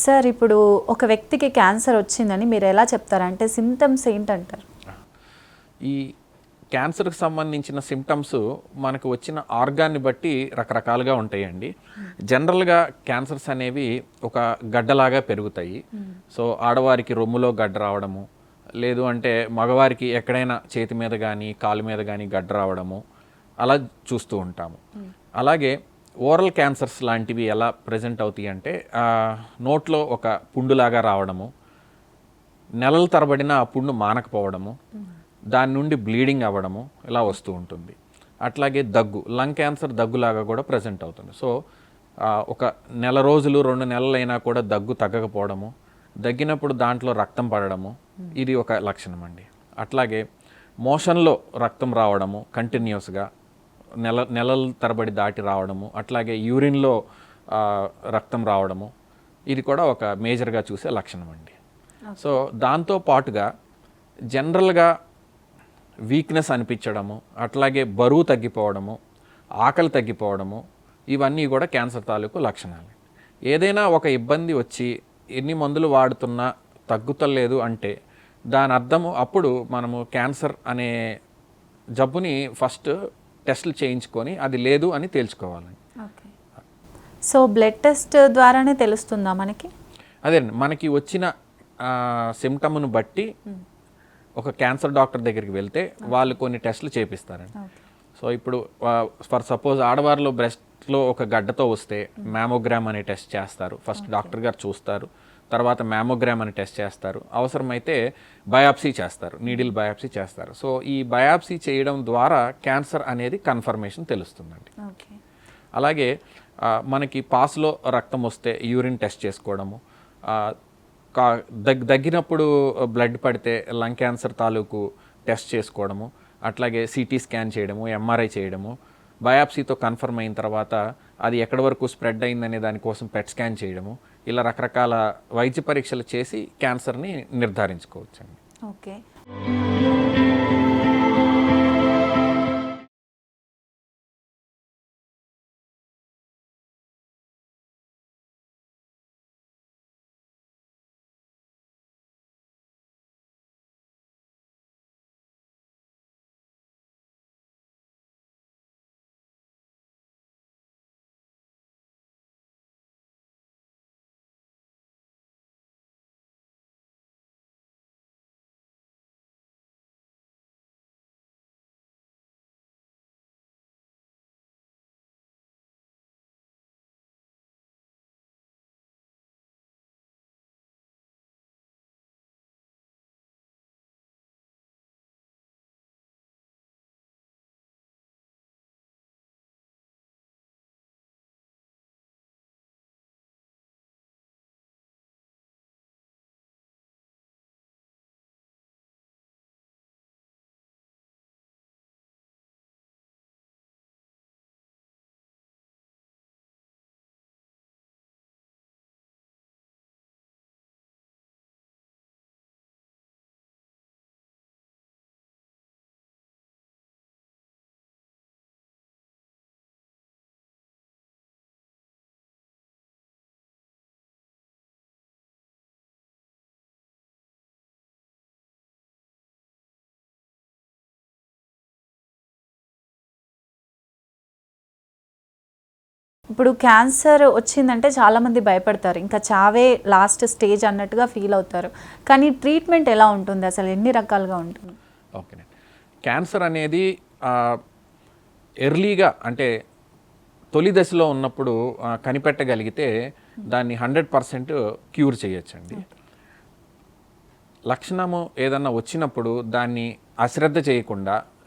Sir ఇప్పుడు ఒక వ్యక్తికి క్యాన్సర్ వచ్చిందని మీరు ఎలా చెప్తారంటే సిమ్టమ్స్ ఏంటంటారు? ఈ క్యాన్సర్కి సంబంధించిన సిమ్టమ్స్ మనకు వచ్చిన ఆర్గాన్ని బట్టి రకరకాలుగా ఉంటాయండి. జనరల్గా క్యాన్సర్స్ అనేవి ఒక గడ్డలాగా పెరుగుతాయి. సో ఆడవారికి రొమ్ములో గడ్డ రావడము, లేదు అంటే మగవారికి ఎక్కడైనా చేతి మీద కానీ కాలు మీద కానీ గడ్డ రావడము అలా చూస్తూ ఉంటాము. అలాగే ఓరల్ క్యాన్సర్స్ లాంటివి ఎలా ప్రజెంట్ అవుతాయి అంటే నోట్లో ఒక పుండులాగా రావడము, నెలల తరబడిన ఆ పుండు మానకపోవడము, దాని నుండి బ్లీడింగ్ అవ్వడము ఇలా వస్తూ ఉంటుంది. అట్లాగే దగ్గు, లంగ్ క్యాన్సర్ దగ్గులాగా కూడా ప్రజెంట్ అవుతుంది. సో ఒక నెల రోజులు 2 నెలలైనా కూడా దగ్గు తగ్గకపోవడము, దగ్గినప్పుడు దాంట్లో రక్తం పడడము, ఇది ఒక లక్షణం అండి. అట్లాగే మోషన్లో రక్తం రావడము కంటిన్యూస్గా నెలల తరబడి దాటి రావడము, అట్లాగే యూరిన్లో రక్తం రావడము, ఇది కూడా ఒక మేజర్గా చూసే లక్షణం అండి. సో దాంతో పాటుగా జనరల్గా వీక్నెస్ అనిపించడము, అట్లాగే బరువు తగ్గిపోవడము, ఆకలి తగ్గిపోవడము, ఇవన్నీ కూడా క్యాన్సర్ తాలూకు లక్షణాలు. ఏదైనా ఒక ఇబ్బంది వచ్చి ఎన్ని మందులు వాడుతున్నా తగ్గుతలేదు అంటే దాని అర్థము అప్పుడు మనము క్యాన్సర్ అనే జబ్బుని ఫస్ట్ టెస్టులు చేయించుకొని అది లేదు అని తేల్చుకోవాలి. సో బ్లడ్ టెస్ట్ ద్వారానే తెలుస్తుందా మనకి? అదే మనకి వచ్చిన సిమ్టమ్ను బట్టి ఒక క్యాన్సర్ డాక్టర్ దగ్గరికి వెళ్తే వాళ్ళు కొన్ని టెస్టులు చేపిస్తారండి. సో ఇప్పుడు ఫర్ సపోజ్ ఆడవారిలో బ్రెస్ట్లో ఒక గడ్డతో వస్తే మ్యామోగ్రామ్ అనే టెస్ట్ చేస్తారు. ఫస్ట్ డాక్టర్ గారు చూస్తారు, తర్వాత మ్యామోగ్రామ్ అని టెస్ట్ చేస్తారు, అవసరమైతే బయాప్సీ చేస్తారు, నీడిల్ బయాప్సీ చేస్తారు. సో ఈ బయాప్సీ చేయడం ద్వారా క్యాన్సర్ అనేది కన్ఫర్మేషన్ తెలుస్తుందండి. అలాగే మనకి పాస్లో రక్తం వస్తే యూరిన్ టెస్ట్ చేసుకోవడము, దగ్గినప్పుడు బ్లడ్ పడితే లంగ్ క్యాన్సర్ తాలూకు టెస్ట్ చేసుకోవడము, అట్లాగే సిటీ స్కాన్ చేయడము, ఎంఆర్ఐ చేయడము, బయాప్సీతో కన్ఫర్మ్ అయిన తర్వాత అది ఎక్కడి వరకు స్ప్రెడ్ అయిందనే దానికోసం పెట్ స్కాన్ చేయడము, ఇలా రకరకాల వైద్య పరీక్షలు చేసి క్యాన్సర్ని నిర్ధారించుకోవచ్చండి. ఓకే. ఇప్పుడు క్యాన్సర్ వచ్చిందంటే చాలామంది భయపడతారు, ఇంకా చావే లాస్ట్ స్టేజ్ అన్నట్టుగా ఫీల్ అవుతారు. కానీ ట్రీట్మెంట్ ఎలా ఉంటుంది, అసలు ఎన్ని రకాలుగా ఉంటుంది? ఓకేనండి. క్యాన్సర్ అనేది ఎర్లీగా అంటే తొలి దశలో ఉన్నప్పుడు కనిపెట్టగలిగితే దాన్ని 100% క్యూర్ చేయొచ్చండి. లక్షణము ఏదన్నా వచ్చినప్పుడు దాన్ని అశ్రద్ధ చేయకుండా